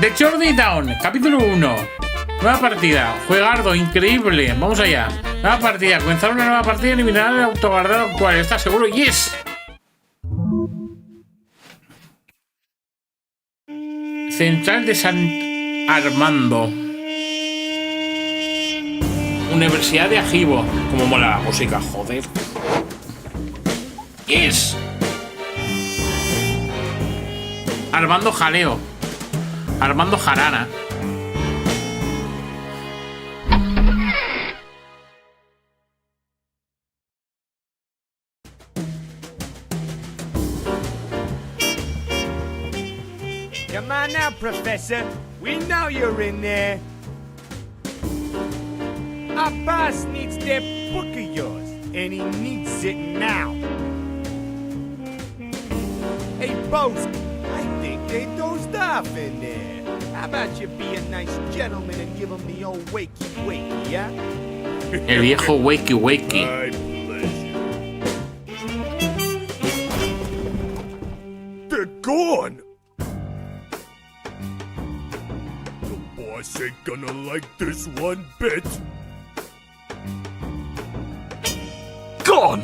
The Journey Down, capítulo 1. Nueva partida. Juegardo, increíble. Vamos allá. Nueva partida. Comenzar una nueva partida y eliminar el autoguardado actual. ¿Estás seguro? ¡Yes! Central de San Armando. Universidad de Ajibo. Como mola la música, joder. ¡Yes! Armando Jaleo. Armando Jarana. Come on now, Professor. We know you're in there. Our boss needs that book of yours, and he needs it now. Hey, boss, I think they dozed off in there. How about you be a nice gentleman and give him the old wakey-wakey, yeah? El viejo wakey wakey. My pleasure. They're gone! The boss ain't gonna like this one bit. Gone!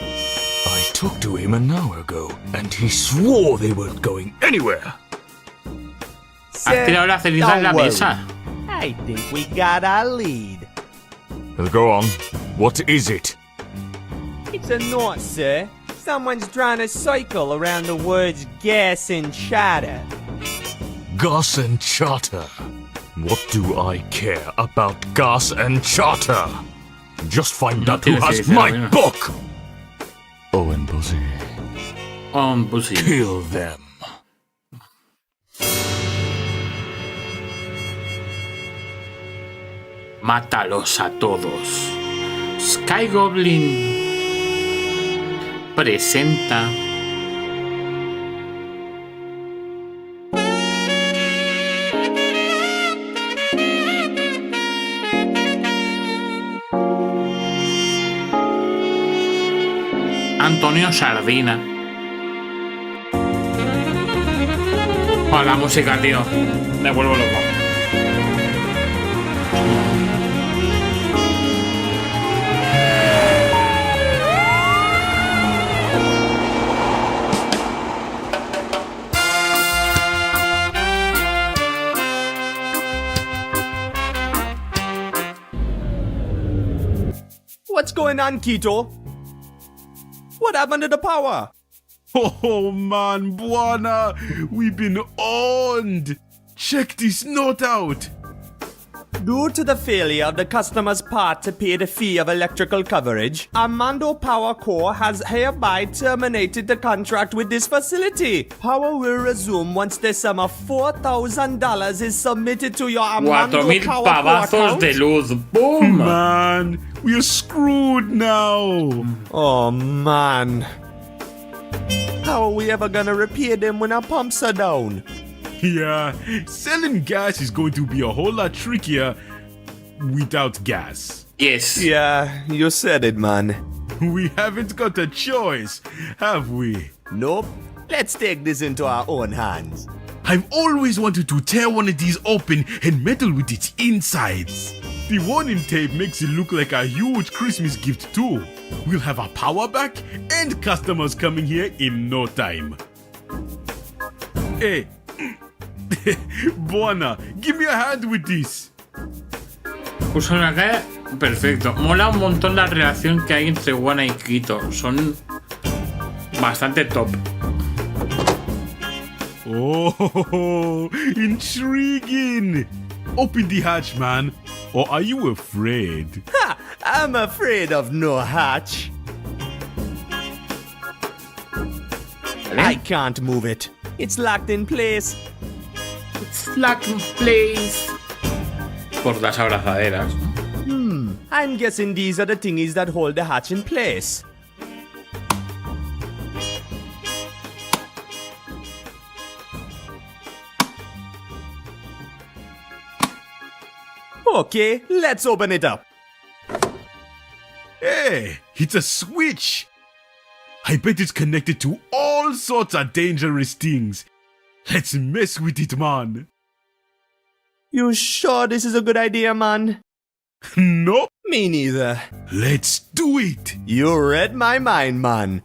I talked to him an hour ago, and he swore they weren't going anywhere. Has tirado la ceniza en la mesa. I think we got our lead. Well, go on. What is it? It's a knot, sir. Someone's trying to cycle around the words gas and chatter. Gas and charter. What do I care about gas and charter? Just find out who has my book! Owen Buzzy. Owen Buzzy. Kill them. Mátalos a todos. Sky Goblin presenta Antonio Sardina. Oh, la música, tío. Me vuelvo loco. What's going on, Quito? What happened to the power? Oh man, Buana, we've been owned. Check this note out. Due to the failure of the customer's part to pay the fee of electrical coverage, Armando Power Co. has hereby terminated the contract with this facility. Power will resume once the sum of $4,000 is submitted to your Armando 4.000 Power Co. pavazos account. de luz. Boom. Man, we're screwed now. Oh man. How are we ever gonna repair them when our pumps are down? Yeah, selling gas is going to be a whole lot trickier without gas. Yes. Yeah, you said it, man. We haven't got a choice, have we? Nope. Let's take this into our own hands. I've always wanted to tear one of these open and meddle with its insides. The warning tape makes it look like a huge Christmas gift too. We'll have our power back and customers coming here in no time. Hey, Buana, give me a hand with this. Pues acá, perfecto. Mola un montón la relación que hay entre Buana y Quito. Son bastante top. Oh, intriguing. Open the hatch, man. Or are you afraid? Ha! I'm afraid of no hatch. I can't move it. It's locked in place. It's locked in place. Por las abrazaderas. I'm guessing these are the thingies that hold the hatch in place. Okay, let's open it up. Hey, it's a switch. I bet it's connected to all sorts of dangerous things. Let's mess with it, man. You sure this is a good idea, man? Nope. Me neither. Let's do it. You read my mind, man.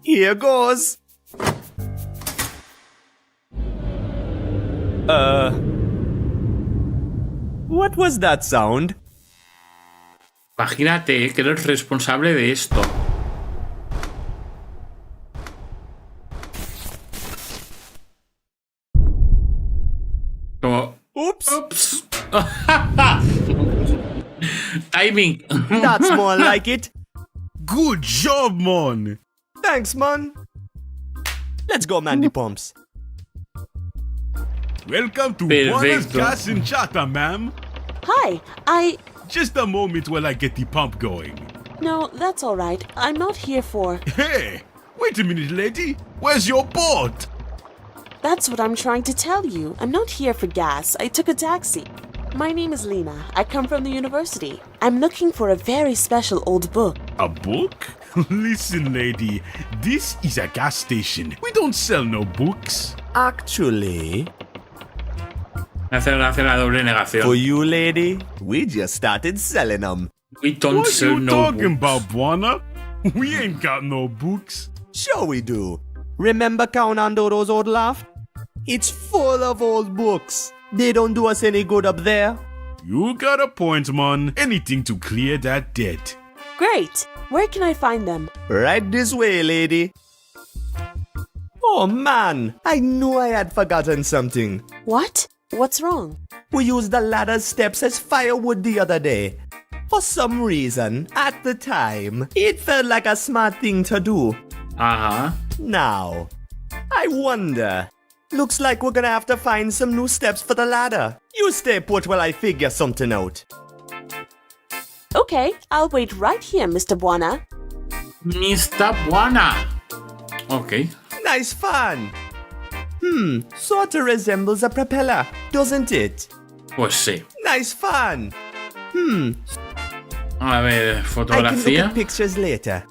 Here goes. What was that sound? Imagínate que eres responsable de esto. Como... Oops. Ups. Timing. That's more like it. Good job, man. Thanks, man. Let's go, man, the pumps. Welcome to Perfecto. Buona's Gas and Charter, ma'am. Hi, Just a moment while I get the pump going. No, that's all right. I'm not here for... Hey, wait a minute, lady. Where's your boat? That's what I'm trying to tell you. I'm not here for gas. I took a taxi. My name is Lena. I come from the university. I'm looking for a very special old book. A book? Listen, lady. This is a gas station. We don't sell no books. Actually, Hace gracia la doble negación. for you, lady, we just started selling them. We don't What sell you no talking books. about, Buona? We ain't got no books. Sure we do. Remember Count Andoro's old loft? It's full of old books. They don't do us any good up there. You got a point, man. Anything to clear that debt. Great. Where can I find them? Right this way, lady. Oh man, I knew I had forgotten something. What? What's wrong? We used the ladder steps as firewood the other day. For some reason, at the time, it felt like a smart thing to do. Ajá. Now, I wonder. Looks like we're gonna have to find some new steps for the ladder. You stay put while I figure something out. Okay, I'll wait right here, Mr. Buona. Mr. Buona. Ok. Nice fun. Sorta resembles a propeller, doesn't it? Pues sí. Nice fun. A ver, I can look fotografía. at pictures later.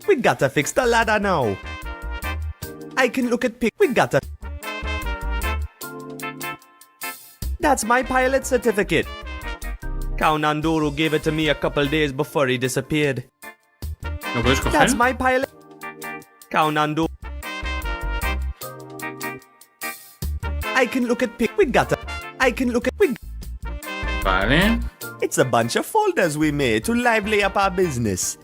We gotta fix the ladder now. I can look at we gotta. That's my pilot certificate. Count Andoro gave it to me a couple days before he disappeared. ¿Lo puedes That's coger? my pilot. Count Andoro. I can look at we gotta. I can look at Vale. It's a bunch of folders we made to lively up our business.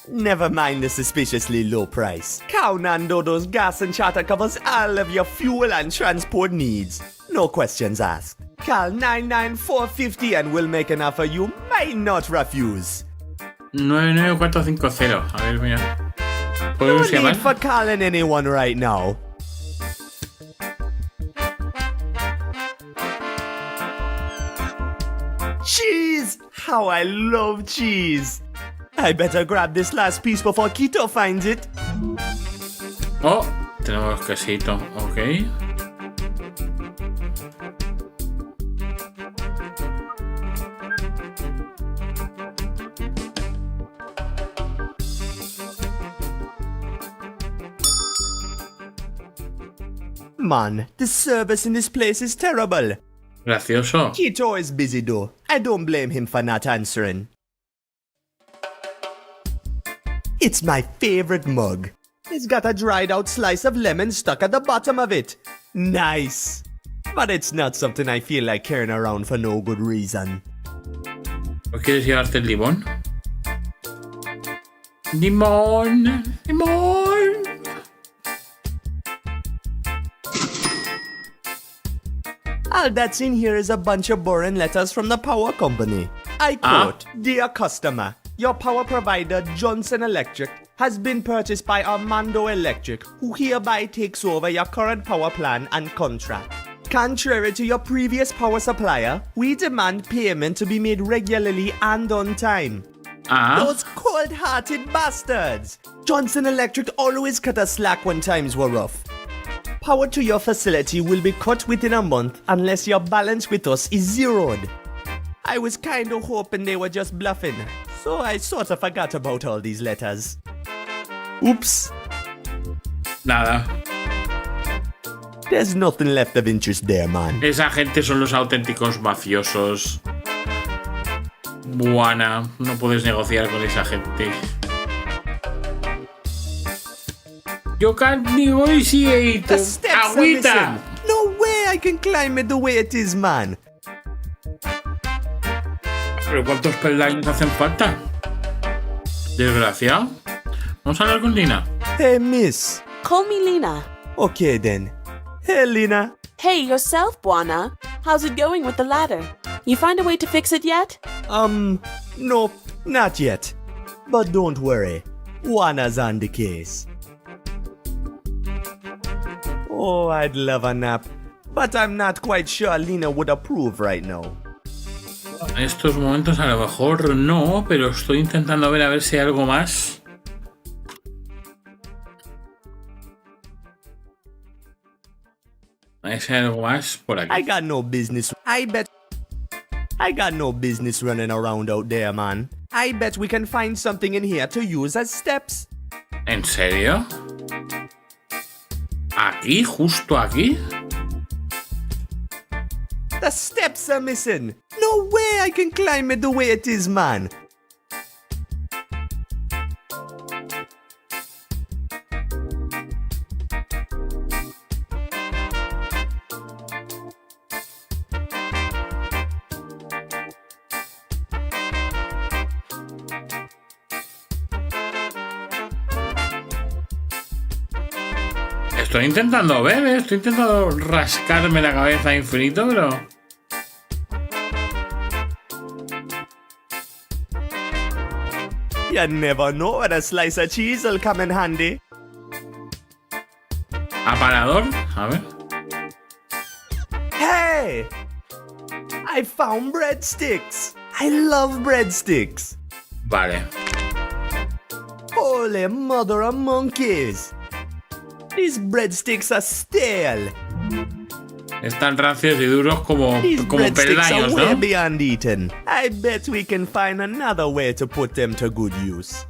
Never mind the suspiciously low price. Count Andoro's gas and charter covers all of your fuel and transport needs. No questions asked. Call 99450 and we'll make an offer you might not refuse. 99450. A ver, mira. No ¿Podemos need llamar? for calling anyone right now. Cheese! How I love cheese! I better grab this last piece before Quito finds it. Oh, tenemos quesito. Ok. Man, the service in this place is terrible. Gracioso. Quito is busy though. I don't blame him for not answering. It's my favorite mug. It's got a dried out slice of lemon stuck at the bottom of it. Nice. But it's not something I feel like carrying around for no good reason. ¿O quieres llevarte el limón? Limón. Limón. All that's in here is a bunch of boring letters from the power company. I quote, Dear customer, your power provider Johnson Electric has been purchased by Armando Electric, who hereby takes over your current power plan and contract. Contrary to your previous power supplier, we demand payment to be made regularly and on time. Ah. Those cold-hearted bastards! Johnson Electric always cut us slack when times were rough. Power to your facility will be cut within a month unless your balance with us is zeroed. I was kinda hoping they were just bluffing, so I sorta forgot about all these letters. Oops. Nada. There's nothing left of interest there, man. Esa gente son los auténticos mafiosos. Buena, no puedes negociar con esa gente. You can't negotiate. The steps are Agüita. missing. No way I can climb it the way it is, man. ¿Pero cuántos peldaños hacen falta? Desgraciado. Vamos a hablar con Lina. Hey, miss. Call me Lina. Okay, then. Hey, Lina. Hey, yourself, Buana. How's it going with the ladder? You find a way to fix it yet? Nope, not yet. But don't worry. Juana's on the case. Oh, I'd love a nap. But I'm not quite sure Lina would approve right now. En estos momentos a lo mejor no, pero estoy intentando ver a ver si hay algo más. A ver si hay algo más por aquí. I got no business. I got no business running around out there, man. I bet we can find something in here to use as steps. ¿En serio? ¿Aquí? ¿Justo aquí? The steps are missing. No way I can climb it the way it is, man. Estoy intentando ver, estoy intentando rascarme la cabeza infinito, pero... You never know when a slice of cheese will come in handy. Aparador, a ver. Hey! I found breadsticks. I love breadsticks. Vale. Holy mother of monkeys. These breadsticks are stale. Están rancios y duros como These breadsticks are peldaños, way ¿no? beyond eaten. I bet we can find another way to put them to good use.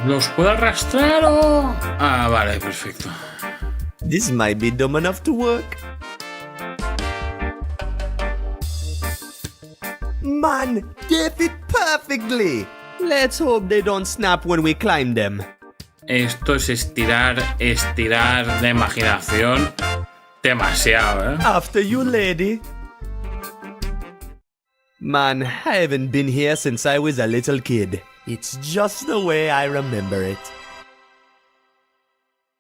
¿Los puedo arrastrar o...? Ah, vale, perfecto. This might be dumb enough to work. Man, they fit perfectly. Let's hope they don't snap when we climb them. Esto es estirar de imaginación demasiado, ¿eh? After you, lady. Man, I haven't been here since I was a little kid. It's just the way I remember it.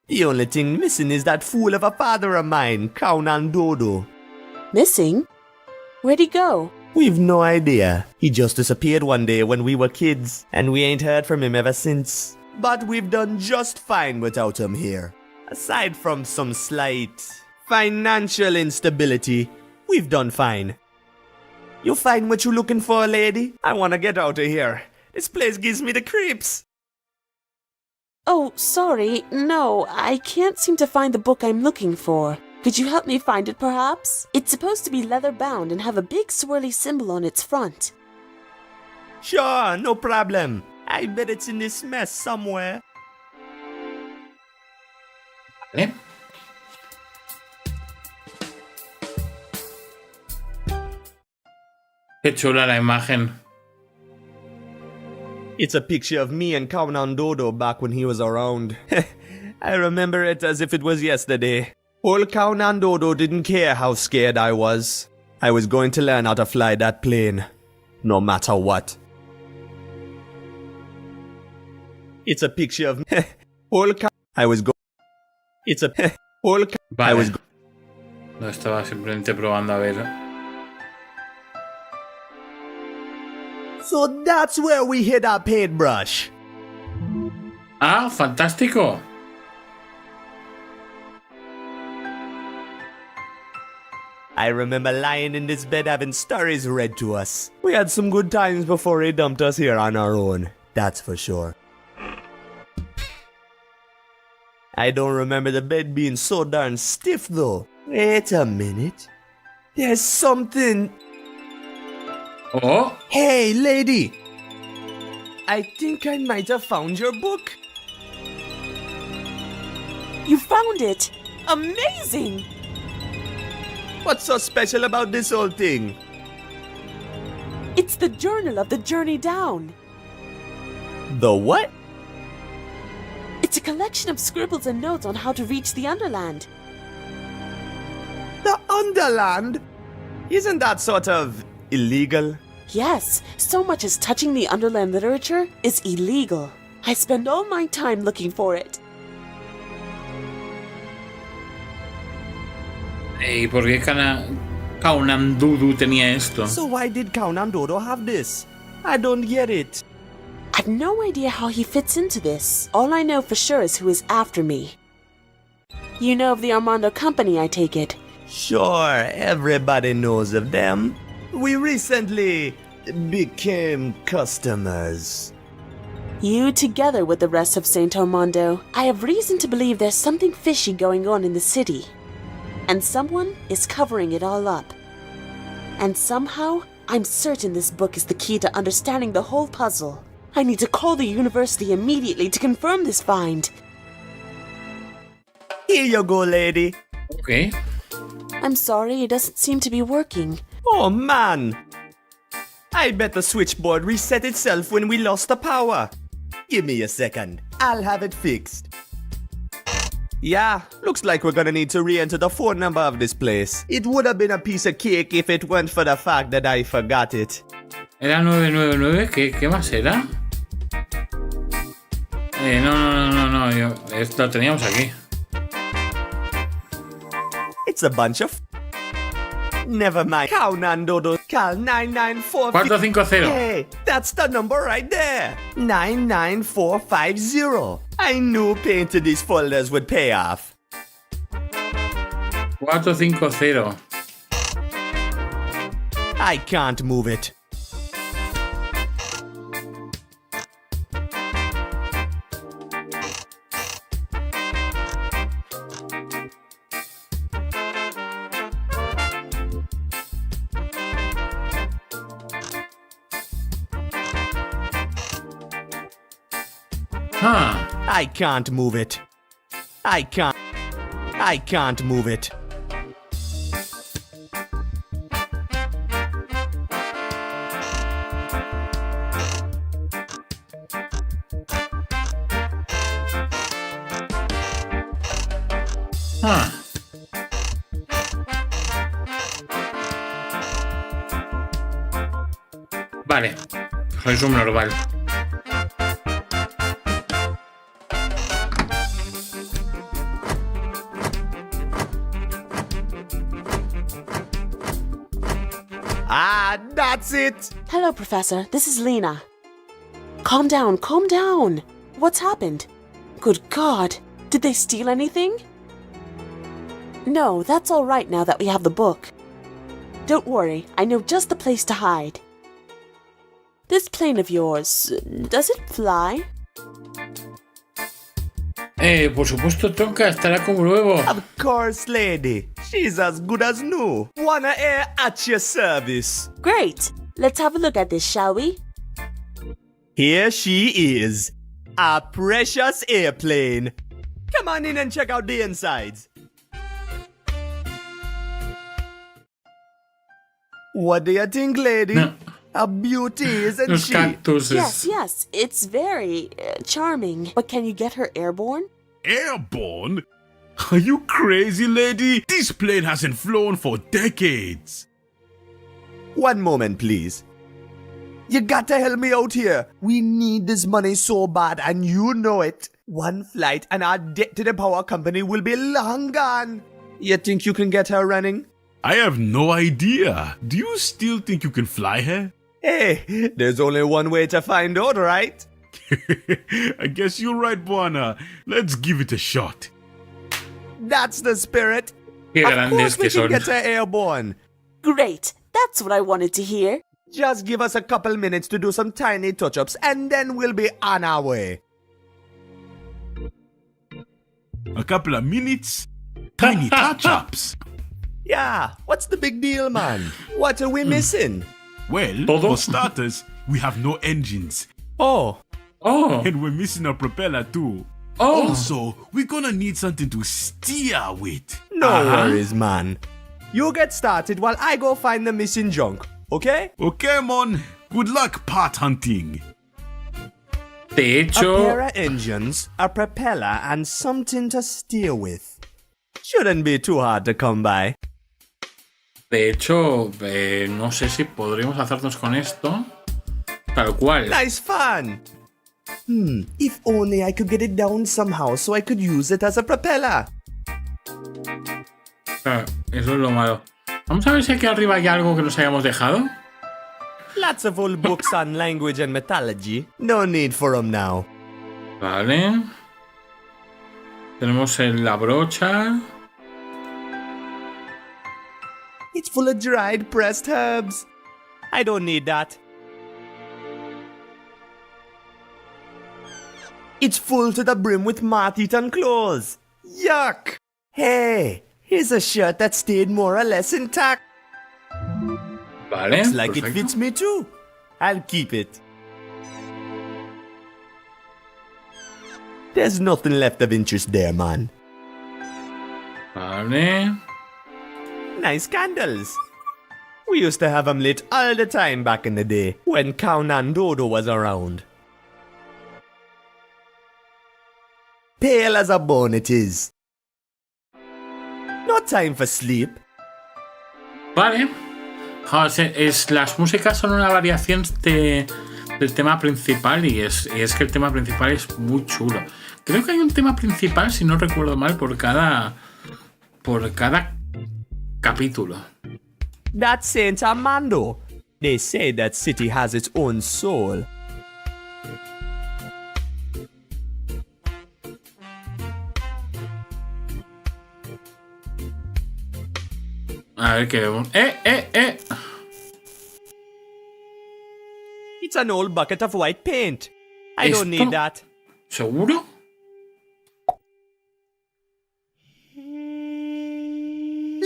The only thing missing is that fool of a father of mine, Kaunan Dodo. Missing? Where'd he go? We've no idea. He just disappeared one day when we were kids, and we ain't heard from him ever since. But we've done just fine without him here. Aside from some slight financial instability, we've done fine. You find what you're looking for, lady? I wanna get out of here. This place gives me the creeps. Oh, sorry. No, I can't seem to find the book I'm looking for. Could you help me find it, perhaps? It's supposed to be leather-bound and have a big swirly symbol on its front. Sure, no problem. I bet it's in this mess somewhere. ¿Vale? Qué chula la imagen. It's a picture of me and Kaunan Dodo back when he was around. I remember it as if it was yesterday. Old Kaunan Dodo didn't care how scared I was. I was going to learn how to fly that plane, no matter what. It's a picture of me. I was going. It's a Vale. I was. No estaba simplemente probando a ver. So that's where we hid our paintbrush. Ah, fantástico. I remember lying in this bed having stories read to us. We had some good times before he dumped us here on our own. That's for sure. I don't remember the bed being so darn stiff though. Wait a minute. There's something. Oh, Hey, lady. I think I might have found your book. You found it! Amazing! What's so special about this whole thing? It's the journal of the journey down. The what? It's a collection of scribbles and notes on how to reach the Underland. The Underland? Isn't that sort of illegal? Yes, so much as touching the Underland literature is illegal. I spend all my time looking for it. ¿Y por qué Kaunamdudu tenía esto? So why did Kaunan Dodo have this? I don't get it. I've no idea how he fits into this. All I know for sure is who is after me. You know of the Armando Company, I take it. Sure, everybody knows of them. We recently became customers. You together with the rest of Saint Armando. I have reason to believe there's something fishy going on in the city. And someone is covering it all up. And somehow, I'm certain this book is the key to understanding the whole puzzle. I need to call the university immediately to confirm this find. Here you go, lady. Okay. I'm sorry, it doesn't seem to be working. Oh man! I bet the switchboard reset itself when we lost the power. Give me a second. I'll have it fixed. Yeah, looks like we're gonna need to re-enter the phone number of this place. It would have been a piece of cake if it weren't for the fact that I forgot it. Era 999, ¿qué más era? No, esto lo teníamos aquí. It's a bunch of... Never mind. Kaunan Dodo. Cal 994... 450. Hey, that's the number right there. 99450. I knew painting these folders would pay off. 450. I can't move it. Huh. I can't move it. I can't move it. Huh. Vale. Soy un normal. Ah, that's it. Hello, Professor. This is Lena. Calm down, calm down. What's happened? Good God. Did they steal anything? No, that's all right now that we have the book. Don't worry, I know just the place to hide. This plane of yours, does it fly? Por supuesto, Tonka estará como nuevo. Of course, lady. She's as good as new. Wanna air at your service. Great. Let's have a look at this, shall we? Here she is. A precious airplane. Come on in and check out the insides. What do you think, lady? No. A beauty, isn't Los she? cactuses. Yes, it's very charming. But can you get her airborne? Airborne? Are you crazy, lady? This plane hasn't flown for decades. One moment, please. You gotta help me out here. We need this money so bad, and you know it. One flight and our debt to the power company will be long gone. You think you can get her running? I have no idea. Do you still think you can fly her? Hey, there's only one way to find out, right? I guess you're right, Buana. Let's give it a shot. That's the spirit. Qué Of grandes course we que can son. get her airborne. Great. That's what I wanted to hear. Just give us a couple minutes to do some tiny touch-ups and then we'll be on our way. A couple of minutes? Tiny touch-ups. Yeah, what's the big deal, man? What are we missing? Well, Todo? for starters, we have no engines. Oh, Oh. And we're missing a propeller too. Oh. Also, we're gonna need something to steer with. no Uh-huh. worries, man. You get started while I go find the missing junk, okay? Okay, mon. Good luck part hunting. De A hecho, pair of engines, a propeller, and something to steer with. Shouldn't be too hard to come by. no sé si podríamos hacernos con esto. Tal cual. Nice fun! If only I could get it down somehow so I could use it as a propeller. Claro, eso es lo malo. Vamos a ver si aquí arriba hay algo que nos hayamos dejado. Lots of old books on language and mythology. No need for them now. Vale. Tenemos la brocha. It's full of dried pressed herbs. I don't need that. It's full to the brim with moth-eaten clothes. Yuck! Hey, here's a shirt that stayed more or less intact. Vale. Looks like perfecto. it fits me too. I'll keep it. There's nothing left of interest there, man. Vale. Nice candles. We used to have them lit all the time back in the day when Count and Dodo was around. Pale as a bone it is. No time for sleep. Vale. Las músicas son una variación del tema principal y es que el tema principal es muy chulo. Creo que hay un tema principal, si no recuerdo mal, por cada capítulo. That's Saint Armando. They say that city has its own soul. A ver qué vemos. It's an old bucket of white paint. I don't Esto- need that. ¿Seguro?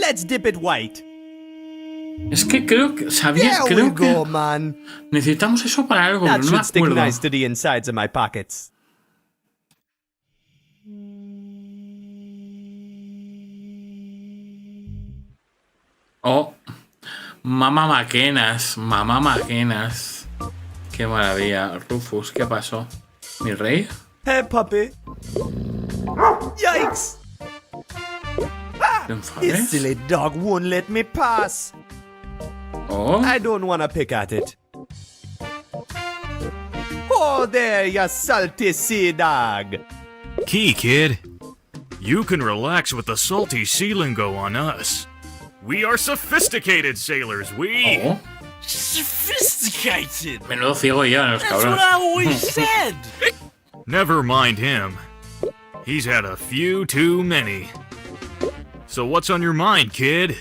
Let's dip it white. Es que creo que sabía, There we creo que go, man. necesitamos eso para algo, That pero no me should stick acuerdo. nice to the insides of my pockets. Oh, mamá Maquenas. Qué maravilla. Rufus, ¿qué pasó? ¿Mi rey? Hey, puppy. Yikes! ¿Te This enfades? silly dog won't let me pass. Oh, I don't want to pick at it. Oh, there, you salty sea dog. Key, kid. You can relax with the salty sea lingo on us. We are sophisticated sailors, we! oh. Sophisticated. Menudo ciego ya en los That's what cabrones. I always said. Never mind him. He's had a few too many. So what's on your mind, kid?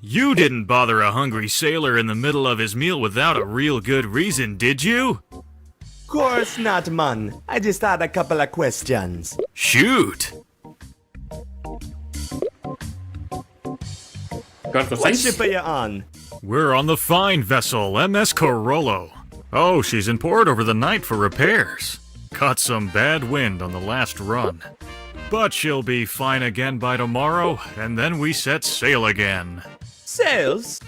You didn't bother a hungry sailor in the middle of his meal without a real good reason, did you? Course not, man. I just had a couple of questions. Shoot! Barco What 6. ship are you on? We're on the fine vessel, MS Corollo. Oh, she's in port over the night for repairs. Caught some bad wind on the last run. But she'll be fine again by tomorrow, and then we set sail again. Sails?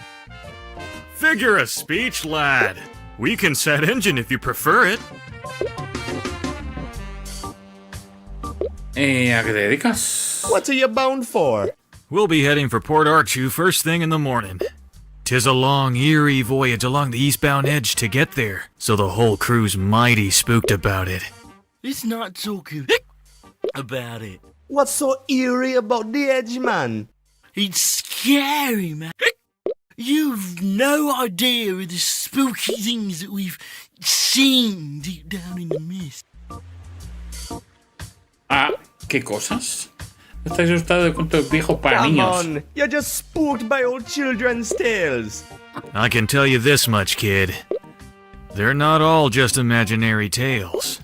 Figure of speech, lad. We can set engine if you prefer it. ¿A qué te dedicas? What are you bound for? We'll be heading for Port Archu first thing in the morning. 'Tis a long, eerie voyage along the eastbound edge to get there, so the whole crew's mighty spooked about it. Let's not talk about it. What's so eerie about the edge, man? It's scary, man. You've no idea of the spooky things that we've seen deep down in the mist. Ah, ¿qué cosas? Estáis asustado de cuentos viejos para Come niños. on, you're just spooked by old children's tales. I can tell you this much, kid. They're not all just imaginary tales.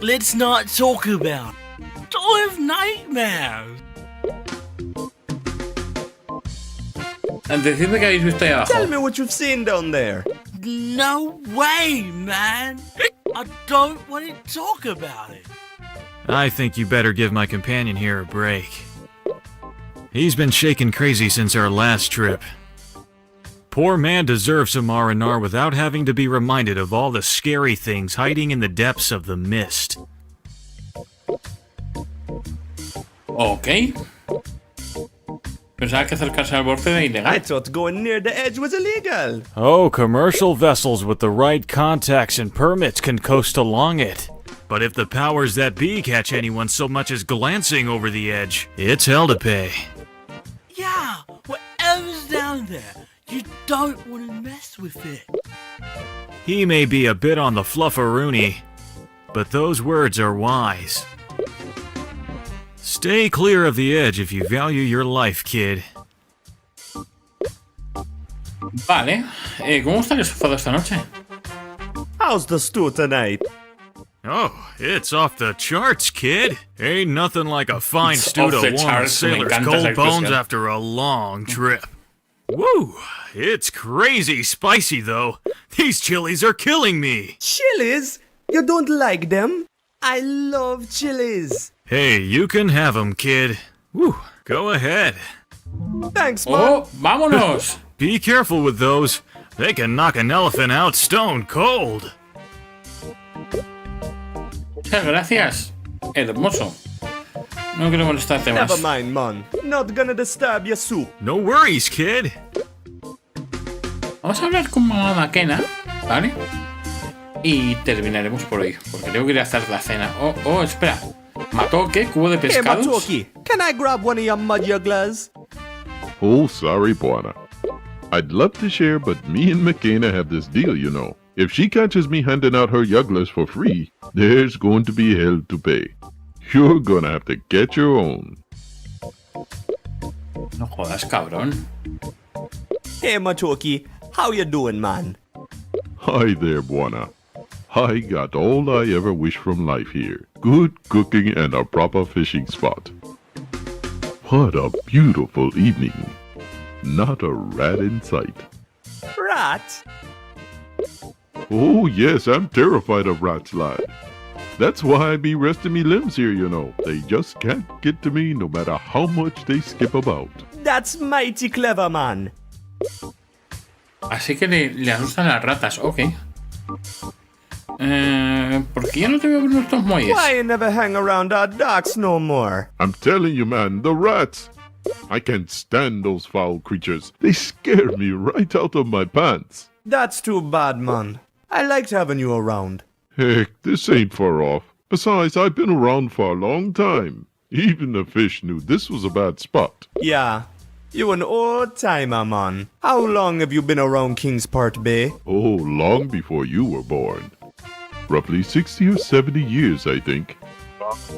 Let's not talk about it. I have nightmares. Decidme que habéis visto ahí abajo. Tell me what you've seen down there. No way, man. I don't want to talk about it. I think you better give my companion here a break. He's been shaken crazy since our last trip. Poor man deserves some R&R without having to be reminded of all the scary things hiding in the depths of the mist. Ok. Pensaba que acercarse al borde era I ilegal. thought going near the edge was illegal. Oh, commercial vessels with the right contacts and permits can coast along it. But if the powers that be catch anyone so much as glancing over the edge, it's hell to pay. Yeah, whatever's down there, you don't want to mess with it. He may be a bit on the flufferoonie, but those words are wise. Stay clear of the edge if you value your life, kid. Vale. ¿Cómo está el sofá esta noche? How's the stew tonight? Oh, it's off the charts, kid. Ain't nothing like a fine It's stew off to the warm a charts, me sailor's encanta cold esa bones expresión. after a long trip. Woo! It's crazy spicy, though. These chilies are killing me. Chilies? You don't like them? I love chilies. Hey, you can have 'em, kid. Woo! Go ahead. Thanks, man. ¡Oh! ¡Vámonos! Be careful with those. They can knock an elephant out stone cold. Muchas gracias. Hermoso. No quiero molestarte más. Never mind, man. Not gonna disturb your soup. No worries, kid. Vamos a hablar con mamá Maquena, ¿vale? Y terminaremos por hoy, porque tengo que ir a hacer la cena. Oh, espera. ¿Matoke? ¿Cubo de Hey, pescados? Matoki, can I grab one of your mud jugglers? Oh, sorry, Buana. I'd love to share, but me and McKenna have this deal, you know. If she catches me handing out her jugglers for free, there's going to be hell to pay. You're gonna have to get your own. No jodas, cabrón. Hey, Matoki, how you doing, man? Hi there, Buana. I got all I ever wish from life here. Good cooking and a proper fishing spot. What a beautiful evening. Not a rat in sight. Rat? Oh, yes, I'm terrified of rats, lad. That's why I be resting me limbs here, you know. They just can't get to me no matter how much they skip about. That's mighty clever, man. Así que le asustan las ratas, ok. ¿Por qué ya no te veo con estos muelles? Why you never hang around our docks no more? I'm telling you, man, the rats. I can't stand those foul creatures. They scare me right out of my pants. That's too bad, man. I liked having you around. Heck, this ain't far off. Besides, I've been around for a long time. Even the fish knew this was a bad spot. Yeah, you an old timer, man. How long have you been around Kingsport Bay? Oh, long before you were born. Roughly 60 or 70 years, I think.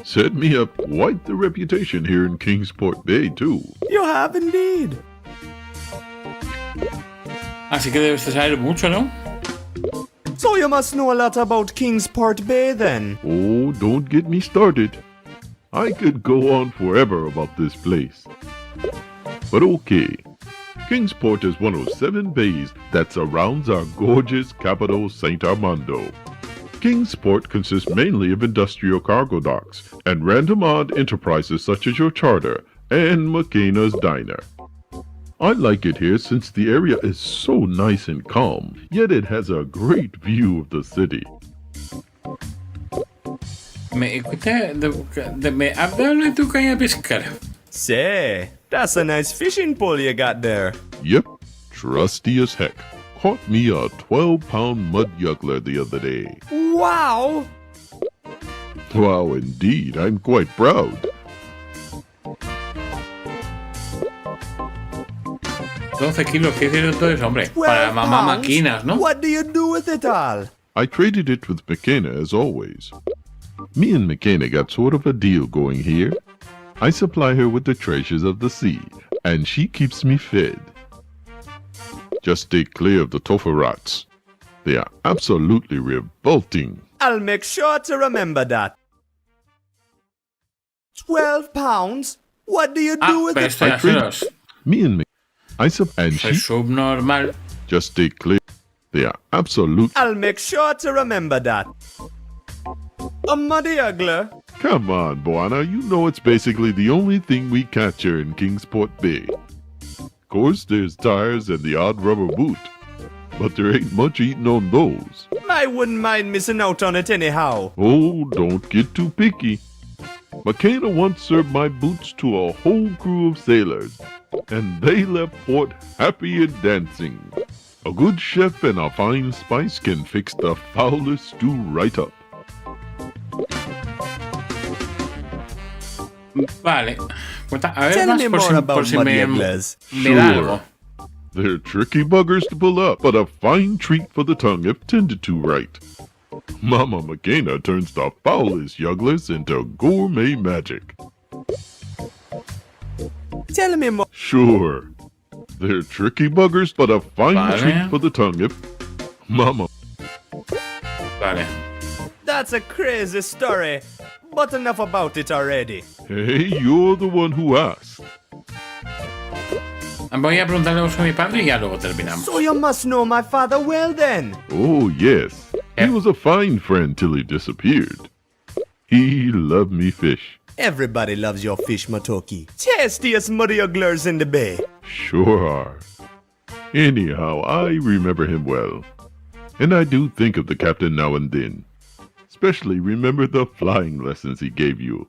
Set me up quite the reputation here in Kingsport Bay, too. You have indeed. Así que debes de saber mucho, ¿no? So you must know a lot about Kingsport Bay then. Oh, don't get me started. I could go on forever about this place. But okay. Kingsport is one of 7 bays that surrounds our gorgeous capital, St. Armando. Kingsport consists mainly of industrial cargo docks and random odd enterprises such as your charter and McKenna's Diner. I like it here since the area is so nice and calm, yet it has a great view of the city. Háblame tu caña de pescar. Say, that's a nice fishing pole you got there. Yep, trusty as heck. Caught me a 12-pound mud juggler the other day. Wow! Wow, indeed, I'm quite proud. $12 kilos, ¿qué hicieron entonces, hombre? 12 Para mamá pounds? máquinas, ¿no? What do you do with it all? I traded it with McKenna as always. Me and McKenna got sort of a deal going here. I supply her with the treasures of the sea, and she keeps me fed. Just stay clear of the tofu rats. They are absolutely revolting. I'll make sure to remember that. 12 pounds? What do you do with Pero it? esto ya se los... Me and and Soy she subnormal. just stay clear. They are absolute. I'll make sure to remember that. A muddy juggler? Come on, Buana, you know it's basically the only thing we catch here in Kingsport Bay. Of course, there's tires and the odd rubber boot, but there ain't much eating on those. I wouldn't mind missing out on it anyhow. Oh, don't get too picky. McKenna once served my boots to a whole crew of sailors, and they left port happy and dancing. A good chef and a fine spice can fix the foulest stew right up. Vale. Cuenta, a ver Tell más me por more si, about por si muddy me egglers. da algo. They're tricky buggers to pull up, but a fine treat for the tongue if tended to right. Mama McKenna turns the foulest yugglers into gourmet magic. Tell me more. Sure. They're tricky buggers, but a fine Vale. treat for the tongue if... Mama... Vale. That's a crazy story, but enough about it already. Hey, you're the one who asked. Voy a preguntarle a mi padre y ya luego terminamos. So you must know my father well then. Oh, yes. He was a fine friend till he disappeared. He loved me fish. Everybody loves your fish, Matoki. Tastiest muddy ugglers in the bay. Sure are. Anyhow, I remember him well. And I do think of the captain now and then. Especially remember the flying lessons he gave you.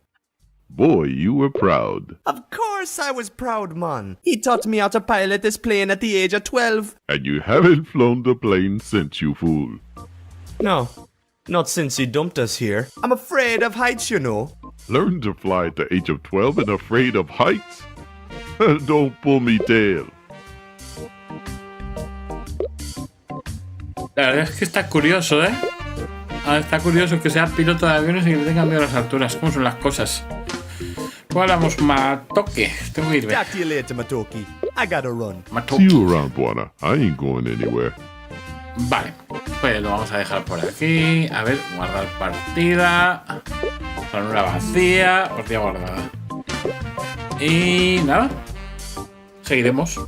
Boy, you were proud. Of course I was proud, man. He taught me how to pilot this plane at the age of 12. And you haven't flown the plane since, you fool. No, not since he dumped us here. I'm afraid of heights, you know. Learned to fly at the age of 12 and afraid of heights? Don't pull me tail. La verdad es que está curioso, ¿eh? Está curioso que sea piloto de aviones y que le tenga miedo a las alturas. ¿Cómo son las cosas? ¿Cómo hablamos? Matoque. Tengo que irme. Talk to you later, Matoki. I gotta run. See Matoque. you around, Buana. I ain't going anywhere. Vale. Pues lo vamos a dejar por aquí. A ver, guardar partida. Ranura vacía. Partida guardada. Y nada. Seguiremos.